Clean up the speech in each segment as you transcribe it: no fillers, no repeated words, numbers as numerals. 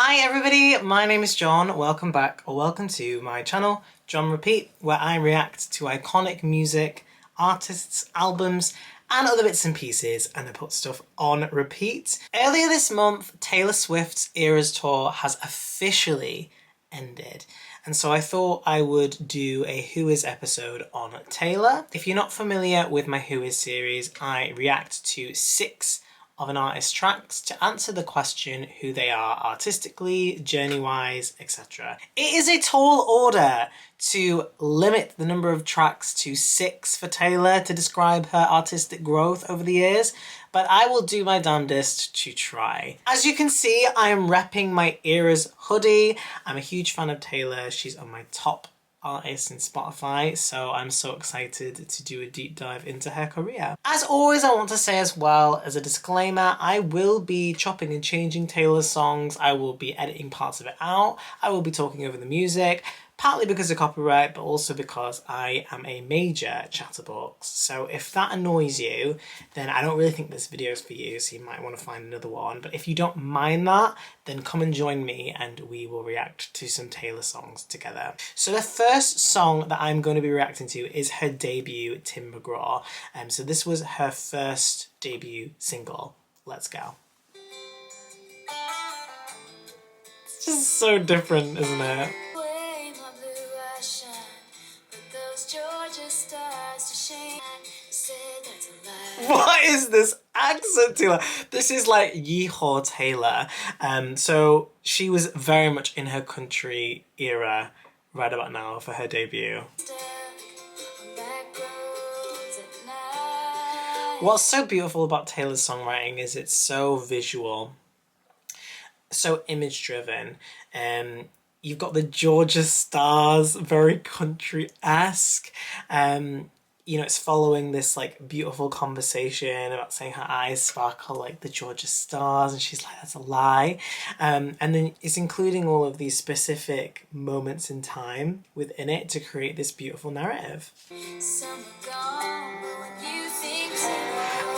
Hi everybody, my name is John. Welcome back or welcome to my channel, John Repeat, where I react to iconic music, artists, albums, and other bits and pieces, and I put stuff on repeat. Earlier this month, Taylor Swift's Eras Tour has officially ended. And so I thought I would do a Who Is episode on Taylor. If you're not familiar with my Who Is series, I react to 6 of an artist's tracks to answer the question who they are artistically, journey-wise, etc. It is a tall order to limit the number of tracks to 6 for Taylor to describe her artistic growth over the years, but I will do my damnedest to try. As you can see, I am repping my Eras hoodie. I'm a huge fan of Taylor. She's on my top artist in Spotify, so I'm so excited to do a deep dive into her career. As always, I want to say as well as a disclaimer, I will be chopping and changing Taylor's songs. I will be editing parts of it out. I will be talking over the music, partly because of copyright, but also because I am a major chatterbox. So if that annoys you, then I don't really think this video is for you, so you might want to find another one. But if you don't mind that, then come and join me and we will react to some Taylor songs together. So the first song that I'm going to be reacting to is her debut, Tim McGraw. So this was her first debut single. Let's go. It's just so different, isn't it? What is this accent, Taylor? This is like Yeehaw Taylor. So she was very much in her country era right about now for her debut. What's so beautiful about Taylor's songwriting is it's so visual, so image-driven. You've got the Georgia stars, very country-esque. You know, it's following this like beautiful conversation about saying her eyes sparkle like the Georgia stars, and she's like, that's a lie. And then it's including all of these specific moments in time within it to create this beautiful narrative.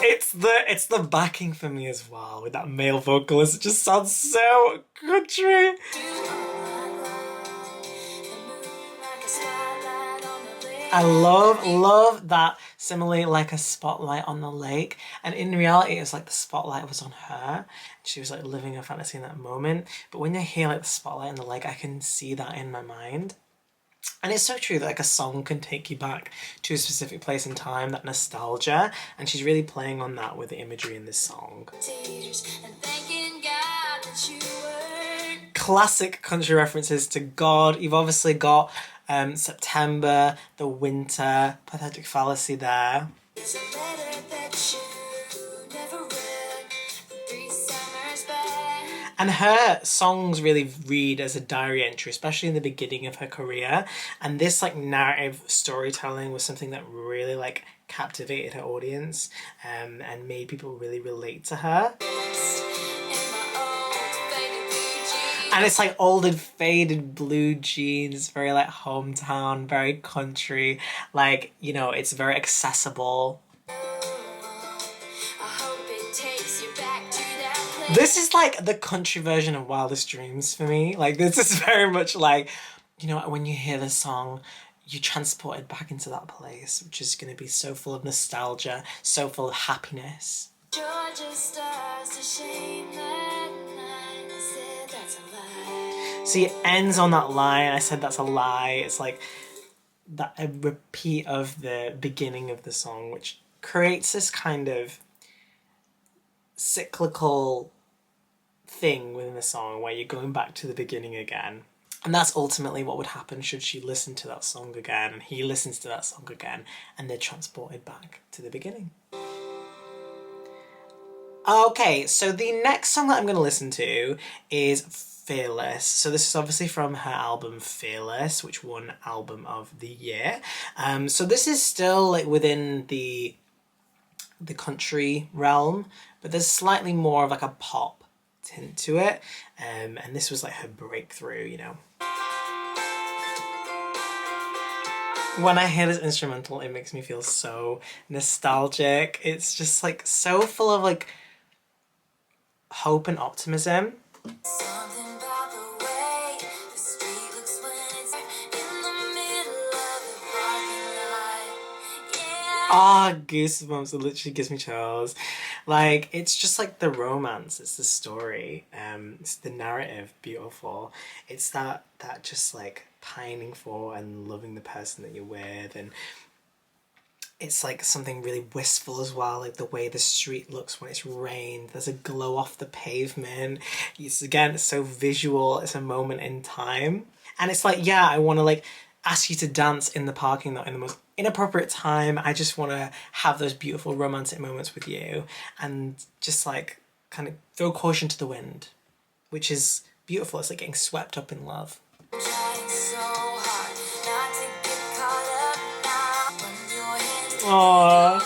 It's the backing for me as well with that male vocalist. It just sounds so country. I love that simile, like a spotlight on the lake. And in reality, it was like the spotlight was on her. She was like living a fantasy in that moment. But when you hear like the spotlight on the lake, I can see that in my mind. And it's so true that like a song can take you back to a specific place in time, that nostalgia. And she's really playing on that with the imagery in this song. Classic country references to God. You've obviously got September, the winter, pathetic fallacy there. And her songs really read as a diary entry, especially in the beginning of her career. And this like narrative storytelling was something that really like captivated her audience and made people really relate to her. And it's like old and faded blue jeans, very like hometown, very country, like, you know, it's very accessible. This is like the country version of Wildest Dreams for me. Like this is very much like, you know, when you hear this song, you're transported back into that place, which is going to be so full of nostalgia, so full of happiness. See, it ends on that line. I said that's a lie. It's like that a repeat of the beginning of the song, which creates this kind of cyclical thing within the song where you're going back to the beginning again. And that's ultimately what would happen should she listen to that song again and he listens to that song again and they're transported back to the beginning. Okay, so the next song that I'm going to listen to is Fearless. So this is obviously from her album Fearless, which won Album of the Year. So this is still like within the country realm, but there's slightly more of like a pop tint to it. And this was like her breakthrough, you know. When I hear this instrumental, it makes me feel so nostalgic. It's just like so full of like hope and optimism. Ah, goosebumps. It literally gives me chills. Like, it's just like the romance. It's the story. It's the narrative. Beautiful. It's that just like pining for and loving the person that you're with, and it's like something really wistful as well, like the way the street looks when it's rained. There's a glow off the pavement. It's again, it's so visual. It's a moment in time, and it's like, yeah, I want to like ask you to dance in the parking lot in the most inappropriate time. I just want to have those beautiful romantic moments with you, and just like kind of throw caution to the wind, which is beautiful. It's like getting swept up in love. Aww.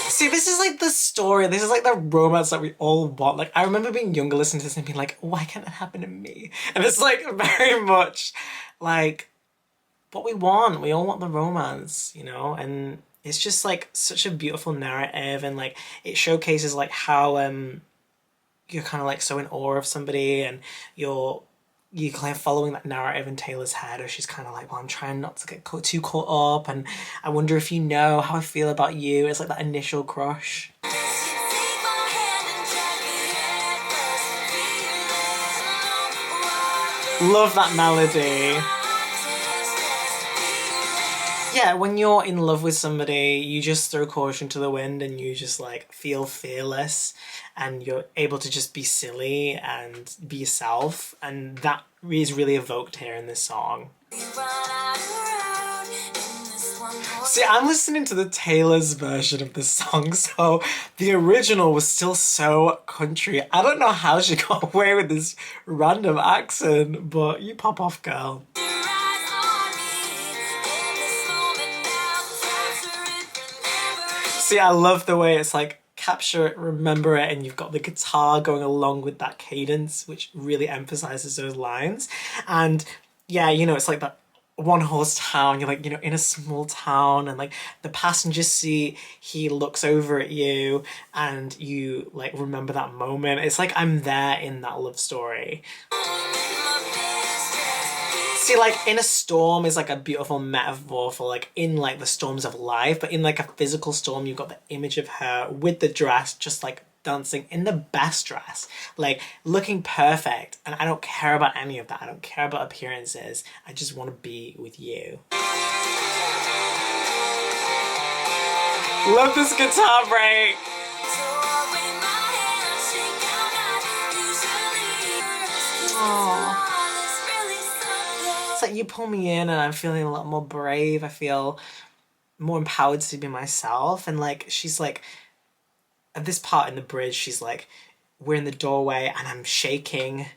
See, this is like the story. This is like the romance that we all want. Like, I remember being younger, listening to this and being like, why can't it happen to me? And it's like very much like what we want. We all want the romance, you know? And it's just like such a beautiful narrative, and like it showcases like how you're kind of like so in awe of somebody, and you kind of following that narrative in Taylor's head, or she's kind of like, well, I'm trying not to get too caught up, and I wonder if you know how I feel about you. It's like that initial crush. Love that melody. Yeah, when you're in love with somebody, you just throw caution to the wind and you just like feel fearless, and you're able to just be silly and be yourself, and that is really evoked here in this song. See, I'm listening to the Taylor's version of this song, so the original was still so country. I don't know how she got away with this random accent, but you pop off, girl. See, I love the way it's like capture it, remember it, and you've got the guitar going along with that cadence, which really emphasizes those lines. And yeah, you know, it's like that one horse town. You're like, you know, in a small town, and like the passenger seat, he looks over at you and you like remember that moment. It's like I'm there in that love story. See, like in a storm is like a beautiful metaphor for like in like the storms of life, but in like a physical storm, you've got the image of her with the dress, just like dancing in the best dress, like looking perfect. And I don't care about any of that. I don't care about appearances. I just want to be with you. Love this guitar break. Aww. It's like you pull me in and I'm feeling a lot more brave. I feel more empowered to be myself. And like she's like at this part in the bridge, she's like, we're in the doorway and I'm shaking,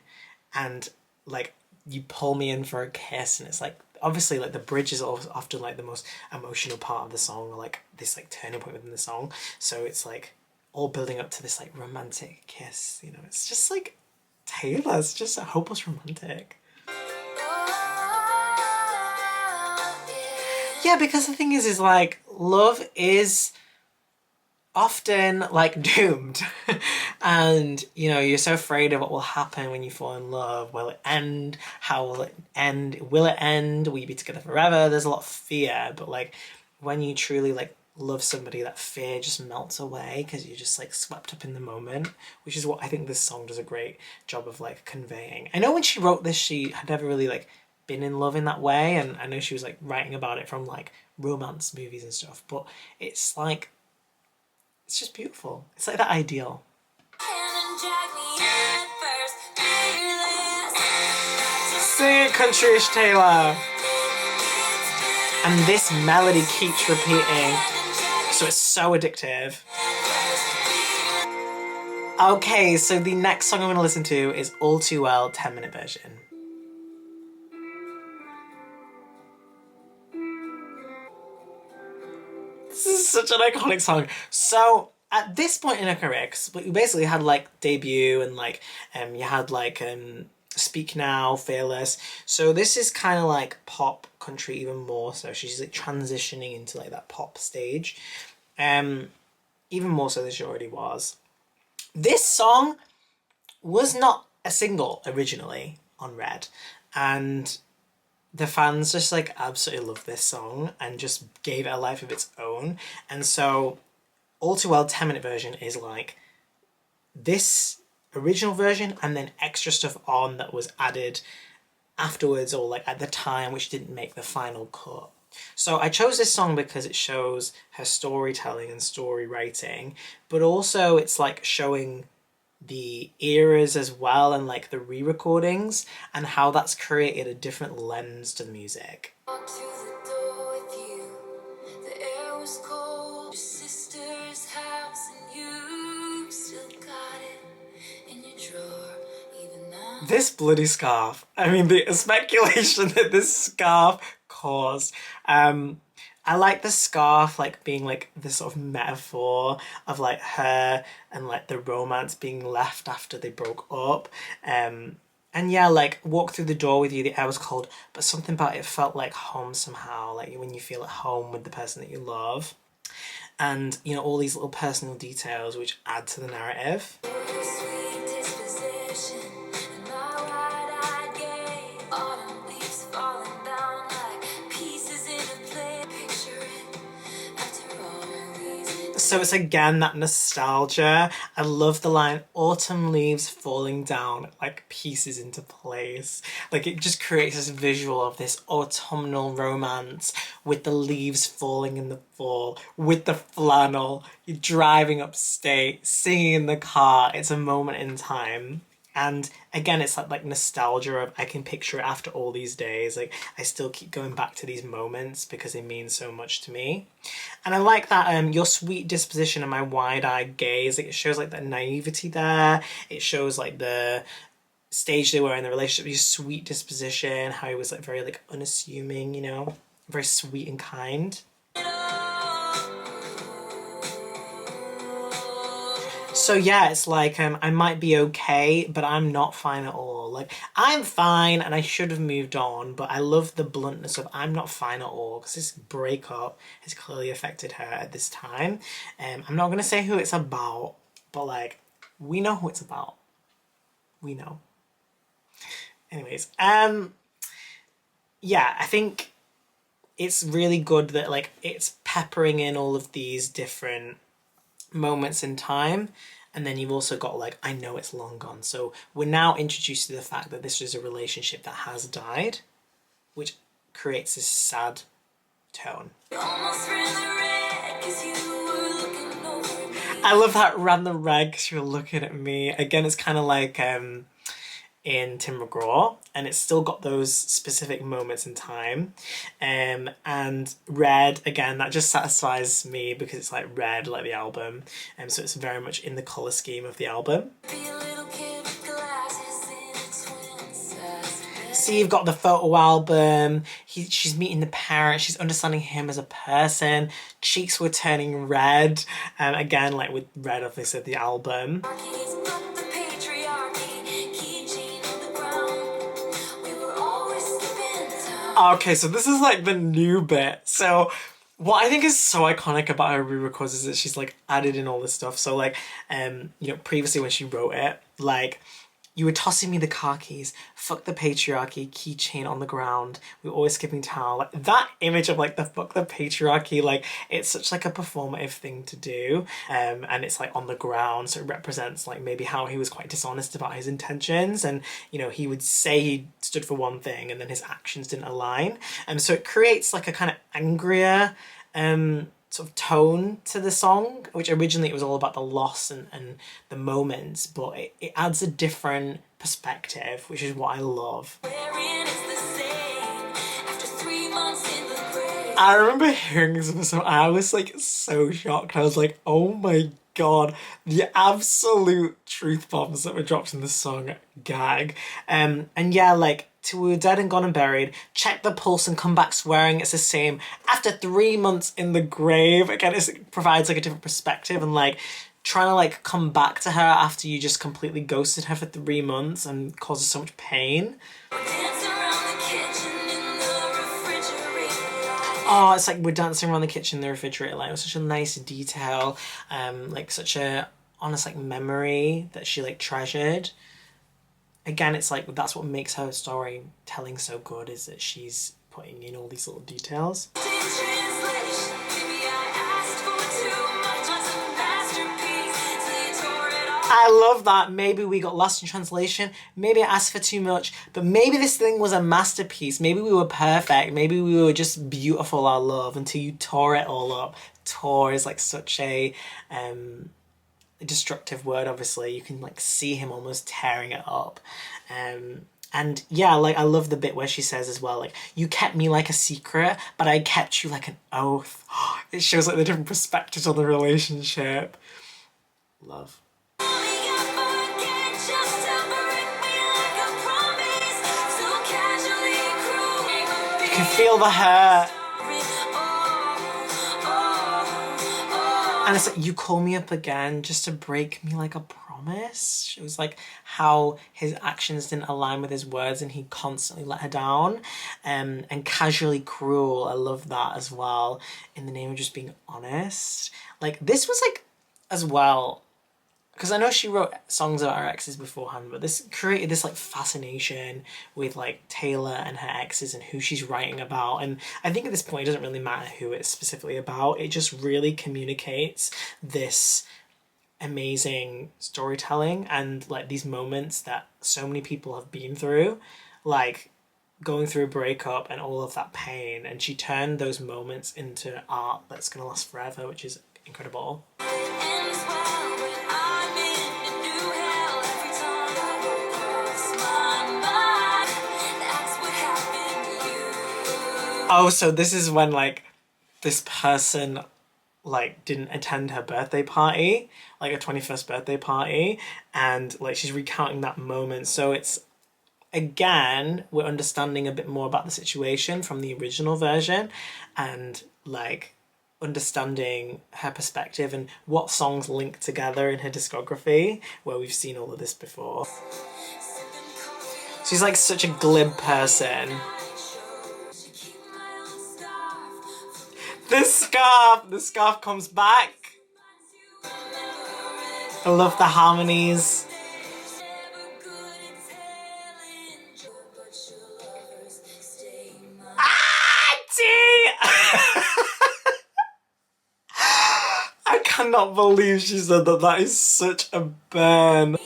and like you pull me in for a kiss, and it's like obviously like the bridge is often like the most emotional part of the song, or like this like turning point within the song. So it's like all building up to this like romantic kiss, you know. It's just like Taylor, it's just a hopeless romantic. Yeah, because the thing is like love is often like doomed and you know, you're so afraid of what will happen when you fall in love. Will it end? How will it end? Will it end? Will you be together forever? There's a lot of fear, but like when you truly like love somebody, that fear just melts away because you're just like swept up in the moment, which is what I think this song does a great job of like conveying. I know when she wrote this, she had never really like been in love in that way, and I know she was like writing about it from like romance movies and stuff, but it's like it's just beautiful. It's like that ideal. Sing it, country-ish Taylor. And this melody keeps repeating, so it's so addictive. Okay, so the next song I'm going to listen to is All Too Well 10-minute version. This is such an iconic song. So at this point in her career, because we basically had like debut and like you had like Speak Now, Fearless. So this is kind of like pop country even more so. She's like transitioning into like that pop stage. Even more so than she already was. This song was not a single originally on Red, and the fans just like absolutely love this song and just gave it a life of its own. And so All Too Well 10-minute version is like this original version and then extra stuff on that was added afterwards or like at the time, which didn't make the final cut. So I chose this song because it shows her storytelling and story writing, but also it's like showing the eras as well and like the re-recordings and how that's created a different lens to the music. This bloody scarf. I mean, the speculation that this scarf caused. I like the scarf like being like this sort of metaphor of like her and like the romance being left after they broke up. And yeah, like Walk Through the Door with You, the air was cold, but something about it felt like home somehow, like when you feel at home with the person that you love. And, you know, all these little personal details which add to the narrative. So it's again that nostalgia. I love the line, autumn leaves falling down like pieces into place. Like it just creates this visual of this autumnal romance with the leaves falling in the fall, with the flannel, you're driving upstate, singing in the car. It's a moment in time. And again, it's like nostalgia of I can picture it after all these days. Like I still keep going back to these moments because they mean so much to me. And I like that your sweet disposition and my wide-eyed gaze. Like, it shows like that naivety there. It shows like the stage they were in the relationship, his sweet disposition, how he was like very like unassuming, you know, very sweet and kind. So yeah, it's like I might be okay, but I'm not fine at all. Like I'm fine and I should have moved on, but I love the bluntness of I'm not fine at all because this breakup has clearly affected her at this time. I'm not gonna say who it's about, but like we know who it's about. We know. Anyways, yeah, I think it's really good that like it's peppering in all of these different moments in time, and then you've also got like I know it's long gone, so we're now introduced to the fact that this is a relationship that has died, which creates this sad tone. I love that ran the red because you were looking at me. Again, it's kind of like in Tim McGraw, and it's still got those specific moments in time. And Red, again, that just satisfies me because it's like Red, like the album, and so it's very much in the colour scheme of the album. So you've got the photo album, she's meeting the parents, she's understanding him as a person, cheeks were turning red, again, like with Red, obviously, the album. Okay, so this is like the new bit. So what I think is so iconic about her re-records is that she's like added in all this stuff. So like, you know, previously when she wrote it, like, you were tossing me the car keys, fuck the patriarchy, keychain on the ground, we were always skipping town. Like that image of like the fuck the patriarchy, like it's such like a performative thing to do. And it's like on the ground, so it represents like maybe how he was quite dishonest about his intentions, and you know, he would say he stood for one thing and then his actions didn't align. So it creates like a kind of angrier sort of tone to the song, which originally it was all about the loss and the moments, but it adds a different perspective, which is what I love. I remember hearing this episode, I was like so shocked. I was like, oh my god, the absolute truth bombs that were dropped in the song, gag. And yeah, like, till we were dead and gone and buried, check the pulse and come back swearing it's the same after 3 months in the grave. Again, it provides like a different perspective, and like trying to like come back to her after you just completely ghosted her for 3 months and causes so much pain. Oh, it's like we're dancing around the kitchen in the refrigerator. Like, it was such a nice detail, like such a honest like memory that she like treasured. again, it's like that's what makes her storytelling so good, is that she's putting in all these little details. I love that. Maybe we got lost in translation. Maybe I asked for too much. But maybe this thing was a masterpiece. Maybe we were perfect. Maybe we were just beautiful, our love, until you tore it all up. Tore is like such a destructive word, obviously. You can like see him almost tearing it up. And yeah, like I love the bit where she says as well, like, you kept me like a secret, but I kept you like an oath. It shows like the different perspectives of the relationship. Love. You can feel the hurt. And it's like, you call me up again just to break me like a promise. It was like how his actions didn't align with his words and he constantly let her down. And casually cruel, I love that as well. In the name of just being honest. Like, this was like, as well, because I know she wrote songs about her exes beforehand, but this created this like fascination with like Taylor and her exes and who she's writing about. And I think at this point it doesn't really matter who it's specifically about. It just really communicates this amazing storytelling and like these moments that so many people have been through, like going through a breakup and all of that pain. And she turned those moments into art that's gonna last forever, which is incredible. Oh, so this is when like this person like didn't attend her birthday party, like her 21st birthday party, and like she's recounting that moment. So it's, again, we're understanding a bit more about the situation from the original version and like understanding her perspective and what songs link together in her discography, where we've seen all of this before. She's like such a glib person. The scarf comes back. I love the harmonies. I cannot believe she said that. That is such a burn.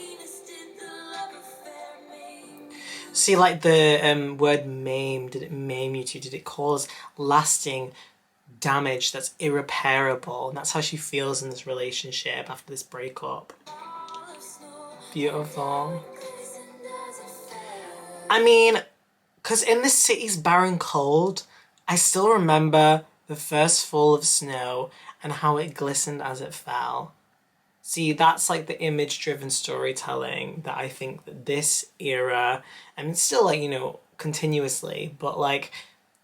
See, like the word maim, did it maim you too? Did it cause lasting damage that's irreparable? And that's how she feels in this relationship after this breakup. Beautiful. I mean, because in this city's barren cold, I still remember the first fall of snow and how it glistened as it fell. See, that's like the image-driven storytelling that I think that this era, and it's still like, you know, continuously, but like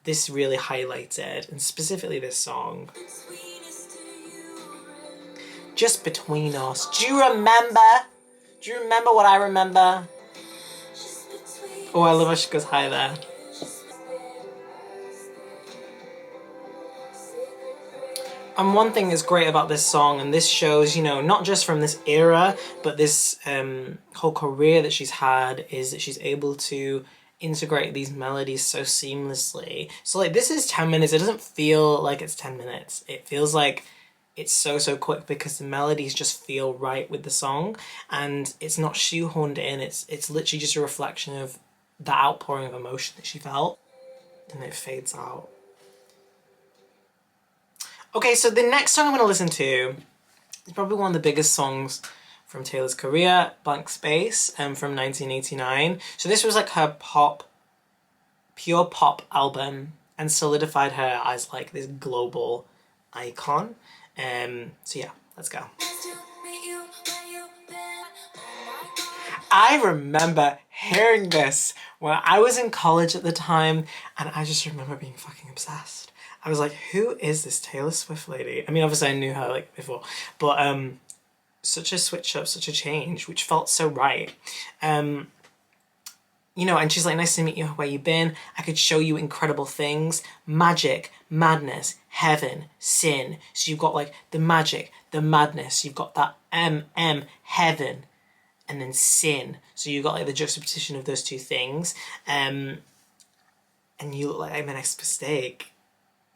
this really highlighted, and specifically this song. Just between us. Do you remember? Do you remember what I remember? Oh, I love how she goes high there. And one thing that's great about this song, and this shows, you know, not just from this era, but this whole career that she's had, is that she's able to integrate these melodies so seamlessly. So like, this is 10 minutes. It doesn't feel like it's 10 minutes. It feels like it's so quick because the melodies just feel right with the song, and it's not shoehorned in. It's literally just a reflection of the outpouring of emotion that she felt, and it fades out. Okay, so the next song I'm going to listen to is probably one of the biggest songs from Taylor's career, Blank Space, from 1989. So this was like her pure pop album, and solidified her as like this global icon. So yeah, let's go. I remember hearing this when I was in college at the time, and I just remember being fucking obsessed. I was like, who is this Taylor Swift lady? I mean, obviously I knew her like before, but such a switch up, such a change, which felt so right. You know, and she's like, nice to meet you, where you been? I could show you incredible things. Magic, madness, heaven, sin. So you've got like the magic, the madness, you've got that heaven. and then sin. So you got like the juxtaposition of those two things. And you look like I made a mistake.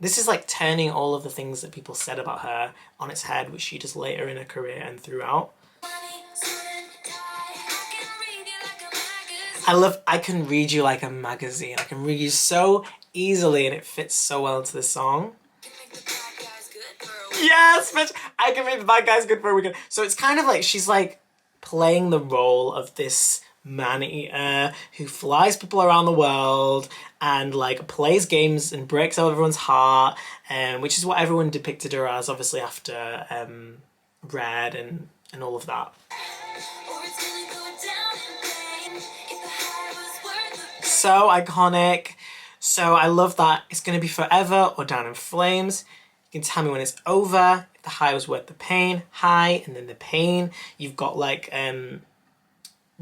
This is like turning all of the things that people said about her on its head, which she does later in her career and throughout. I can read you like a magazine. I can read you so easily and it fits so well into the song. Yes, bitch! I can make the bad guys good for a weekend. So it's kind of like she's like playing the role of this man-eater who flies people around the world and like plays games and breaks out everyone's heart, which is what everyone depicted her as, obviously after Red and all of that. So iconic. So I love that. It's gonna be forever or down in flames. You can tell me when it's over, if the high was worth the pain. High and then the pain. You've got like so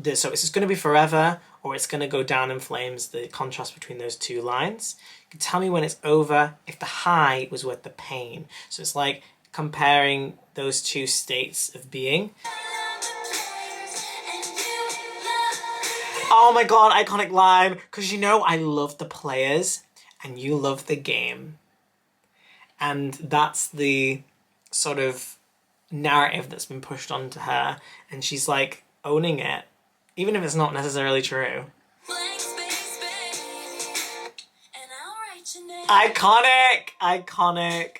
it's just gonna be forever or it's gonna go down in flames, the contrast between those two lines. You can tell me when it's over, if the high was worth the pain. So it's like comparing those two states of being. Oh my god, iconic line. Because you know I love the players and you love the game. And that's the sort of narrative that's been pushed onto her. And she's like owning it, even if it's not necessarily true. Iconic! Iconic.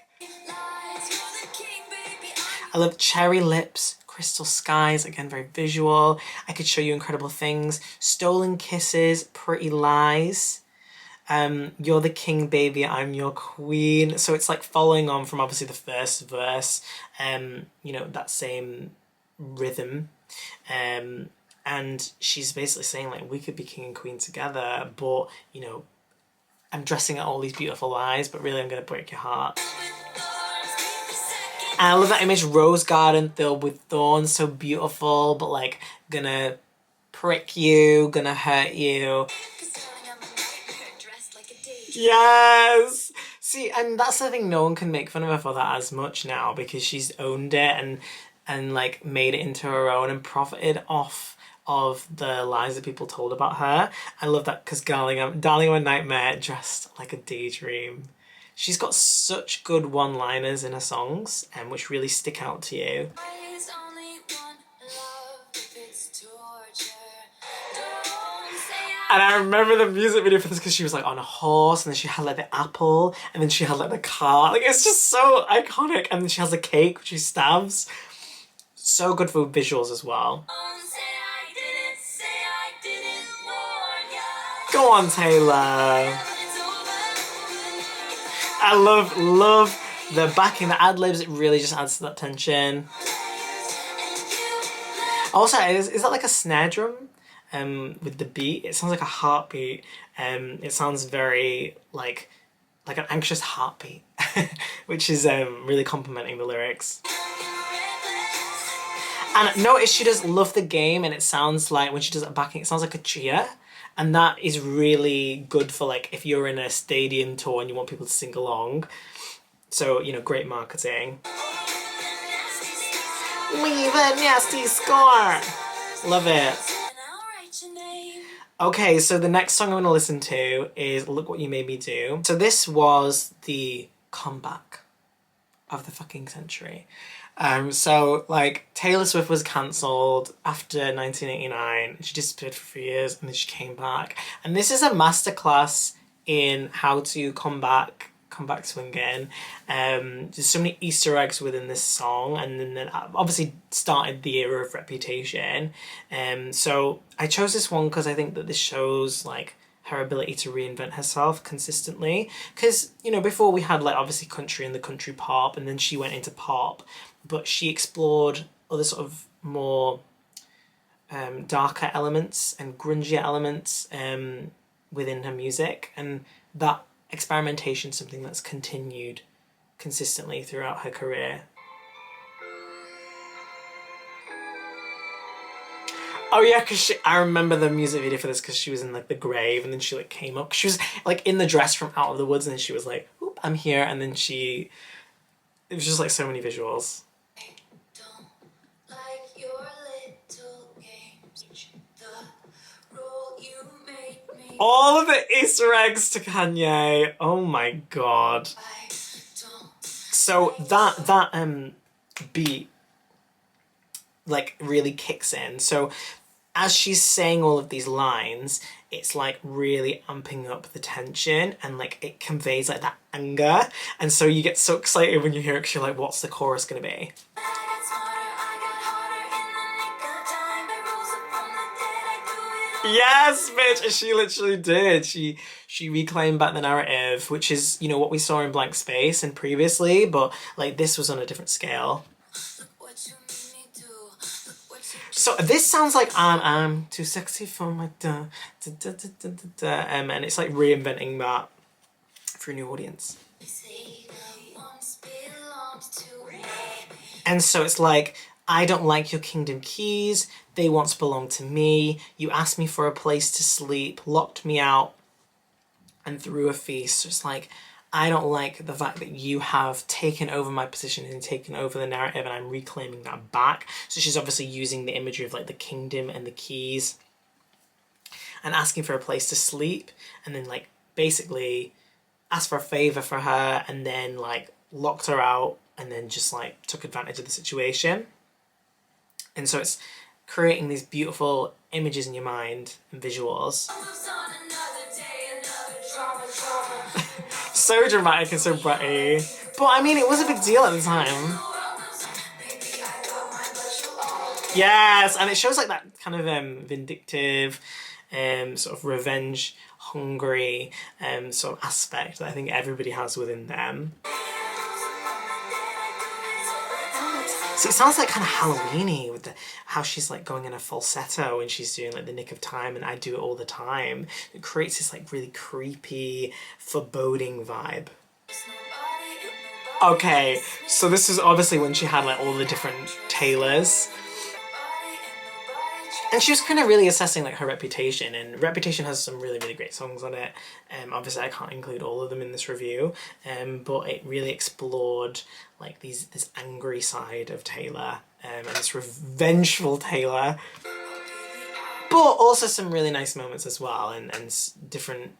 I love cherry lips. Crystal skies, again, very visual. I could show you incredible things. Stolen kisses, pretty lies. You're the king, baby, I'm your queen. So it's like following on from obviously the first verse, you know, that same rhythm. And she's basically saying like, we could be king and queen together, but, you know, I'm dressing out all these beautiful lies, but really I'm gonna break your heart. And I love that image, rose garden filled with thorns, so beautiful, but like gonna prick you, gonna hurt you. Yes! See, and that's the thing, no one can make fun of her for that as much now because she's owned it and like made it into her own and profited off of the lies that people told about her. I love that because Darling, I'm a Nightmare, dressed like a daydream. She's got such good one-liners in her songs, which really stick out to you. And I remember the music video for this because she was like on a horse and then she had like the apple and then she had like the car. Like it's just so iconic. And then she has the cake which she stabs. So good for visuals as well. Go on, Taylor. I love the backing, the ad-libs, it really just adds to that tension. Also, is that like a snare drum? With the beat, it sounds like a heartbeat. It sounds very like an anxious heartbeat, which is really complimenting the lyrics. And notice she does love the game, and it sounds like when she does that backing, it sounds like a cheer. And that is really good for like if you're in a stadium tour and you want people to sing along. So, you know, great marketing. Leave a nasty score. Love it. Okay, so the next song I'm going to listen to is Look What You Made Me Do. So this was the comeback of the fucking century. So like Taylor Swift was cancelled after 1989. She disappeared for 3 years and then she came back. And this is a masterclass in how to come back swinging. There's so many Easter eggs within this song, and then obviously started the era of Reputation. So I chose this one because I think that this shows like her ability to reinvent herself consistently. Because, you know, before we had like obviously country and the country pop, and then she went into pop, but she explored other sort of more darker elements and grungier elements within her music, and that experimentation is something that's continued consistently throughout her career. Oh yeah, because I remember the music video for this because she was in like the grave and then she like came up. She was like in the dress from Out of the Woods and then she was like, oop, I'm here. And then it was just like so many visuals. All of the Easter eggs to Kanye. Oh my god. So that beat like really kicks in. So as she's saying all of these lines, it's like really amping up the tension and like it conveys like that anger. And so you get so excited when you hear it because you're like, what's the chorus gonna be? Yes, bitch! And she literally did. She reclaimed back the narrative, which is, you know, what we saw in Blank Space and previously, but like this was on a different scale. So this sounds like I'm too sexy for my and it's like reinventing that for a new audience. And so it's like, I don't like your kingdom keys, they once belonged to me, you asked me for a place to sleep, locked me out, and threw a feast. So it's like, I don't like the fact that you have taken over my position and taken over the narrative and I'm reclaiming that back. So she's obviously using the imagery of like the kingdom and the keys and asking for a place to sleep and then like basically asked for a favor for her and then like locked her out and then just like took advantage of the situation. And so it's creating these beautiful images in your mind and visuals. So dramatic and so bratty. But I mean, it was a big deal at the time. Yes, and it shows like that kind of vindictive, sort of revenge hungry sort of aspect that I think everybody has within them. So it sounds like kind of Halloween-y with how she's like going in a falsetto and she's doing like the nick of time and I do it all the time. It creates this like really creepy, foreboding vibe. Okay, so this is obviously when she had like all the different tailors. And she was kind of really assessing like her reputation, and Reputation has some really, really great songs on it. Obviously I can't include all of them in this review, but it really explored like this angry side of Taylor, and this revengeful Taylor. But also some really nice moments as well, and different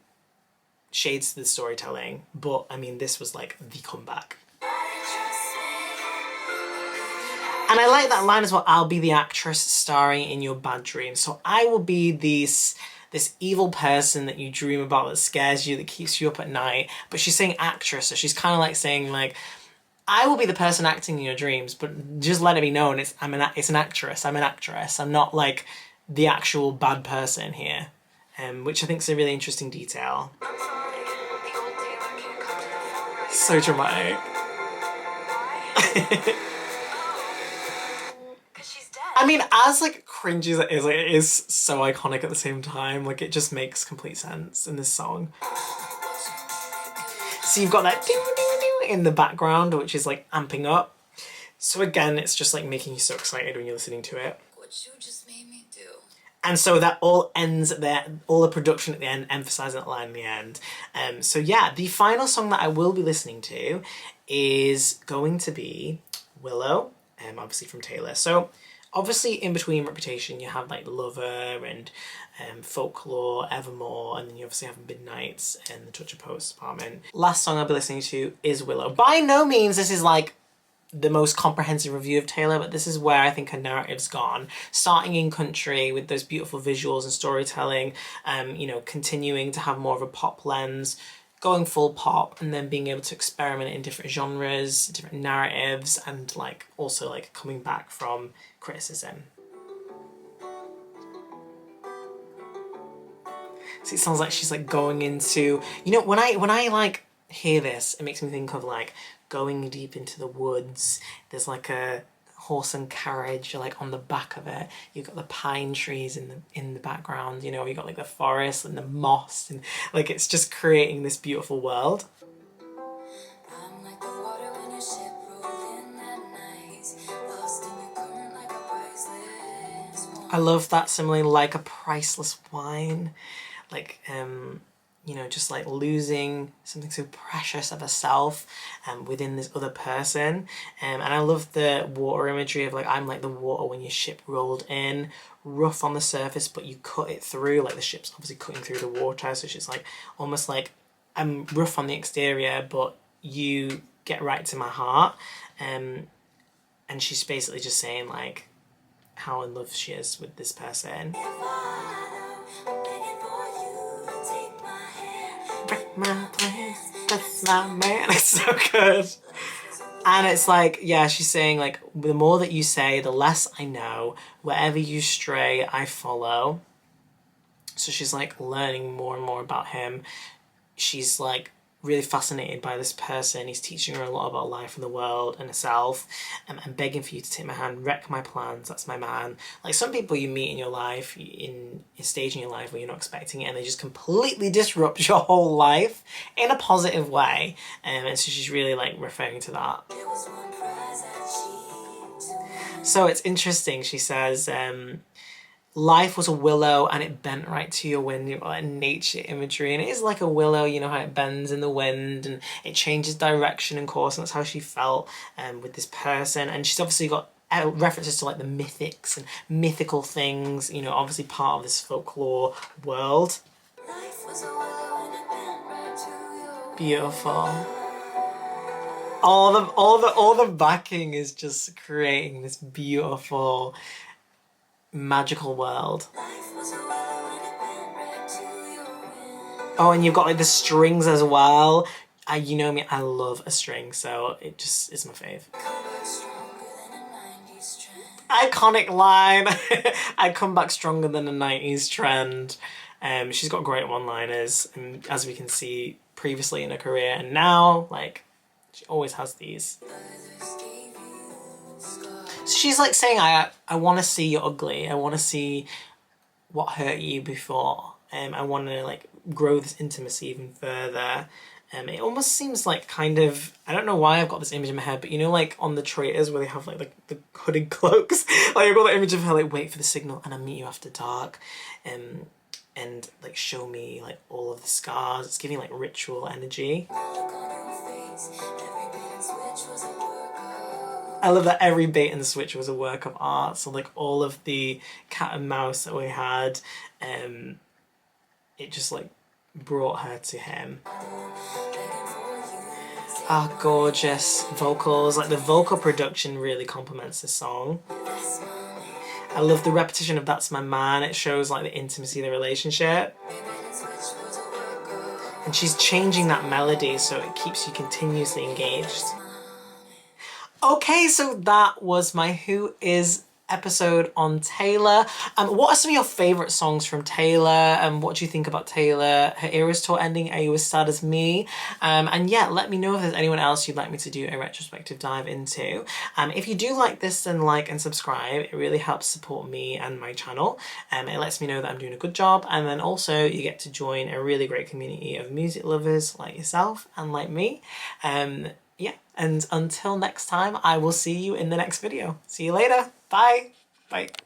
shades to the storytelling. But I mean, this was like the comeback. And I like that line as well, I'll be the actress starring in your bad dreams. So I will be this evil person that you dream about, that scares you, that keeps you up at night. But she's saying actress, so she's kind of like saying like, I will be the person acting in your dreams, but just let it be known it's an actress. I'm an actress. I'm not like the actual bad person here, which I think is a really interesting detail. So dramatic. I mean, as like cringy as it is, like, it is so iconic at the same time. Like, it just makes complete sense in this song. So you've got that ding-a-ding-a-ding in the background, which is like amping up. So again, it's just like making you so excited when you're listening to it. What you just made me do. And so that all ends there, all the production at the end, emphasising that line in the end. So yeah, the final song that I will be listening to is going to be Willow, obviously from Taylor. So obviously in between Reputation you have like Lover and Folklore, Evermore, and then you obviously have Midnights and The Touch of Post Apartment. Last song I'll be listening to is Willow. By no means this is like the most comprehensive review of Taylor, but this is where I think her narrative's gone. Starting in country with those beautiful visuals and storytelling, you know, continuing to have more of a pop lens, going full pop, and then being able to experiment in different genres, different narratives, and like also like coming back from criticism. So it sounds like she's like going into, you know, when I like hear this, it makes me think of like going deep into the woods. There's like a horse and carriage like on the back of it. You've got the pine trees in the background, you know, you got like the forest and the moss, and like it's just creating this beautiful world. I love that simile, like a priceless wine. Like you know, just like losing something so precious of herself within this other person. And I love the water imagery of like, I'm like the water when your ship rolled in, rough on the surface, but you cut it through, like the ship's obviously cutting through the water. So she's like, almost like, I'm rough on the exterior, but you get right to my heart. And she's basically just saying like how in love she is with this person. Break my plans, that's my man. It's so good. And it's like, yeah, she's saying like, the more that you say, the less I know. Wherever you stray, I follow. So she's like learning more and more about him. She's like really fascinated by this person. He's teaching her a lot about life and the world and herself. I'm begging for you to take my hand, wreck my plans, that's my man. Like some people you meet in your life, in a stage in your life where you're not expecting it, and they just completely disrupt your whole life in a positive way. And so she's really like referring to that. So it's interesting, she says, life was a willow and it bent right to your wind. You've got like nature imagery, and it is like a willow, you know how it bends in the wind and it changes direction and course, and that's how she felt with this person. And she's obviously got references to like the mythics and mythical things, you know, obviously part of this folklore world. Life was a willow and it bent right to your beautiful. All the backing is just creating this beautiful magical world. Oh, and you've got like the strings as well. You know me, I love a string, so it just is my fave. Iconic line. I come back stronger than a 90s trend. She's got great one-liners, and as we can see previously in her career and now, like, she always has these. So she's like saying, I want to see you ugly. I want to see what hurt you before. I want to like grow this intimacy even further. It almost seems like kind of, I don't know why I've got this image in my head, but you know, like on the traitors where they have like the hooded cloaks, like I've got the image of her like, wait for the signal and I'll meet you after dark. And like show me like all of the scars. It's giving like ritual energy. I love that every bait and switch was a work of art. So like all of the cat and mouse that we had, it just like brought her to him. Ah, gorgeous vocals. Like the vocal production really complements the song. I love the repetition of "that's my man." It shows like the intimacy of the relationship. And she's changing that melody so it keeps you continuously engaged. Okay, so that was my Who Is episode on Taylor. What are some of your favourite songs from Taylor? And what do you think about Taylor? Her Eras tour ending, are you as sad as me? And yeah, let me know if there's anyone else you'd like me to do a retrospective dive into. If you do like this, then like and subscribe. It really helps support me and my channel. It lets me know that I'm doing a good job. And then also you get to join a really great community of music lovers like yourself and like me. Yeah, and until next time, I will see you in the next video. See you later. Bye. Bye.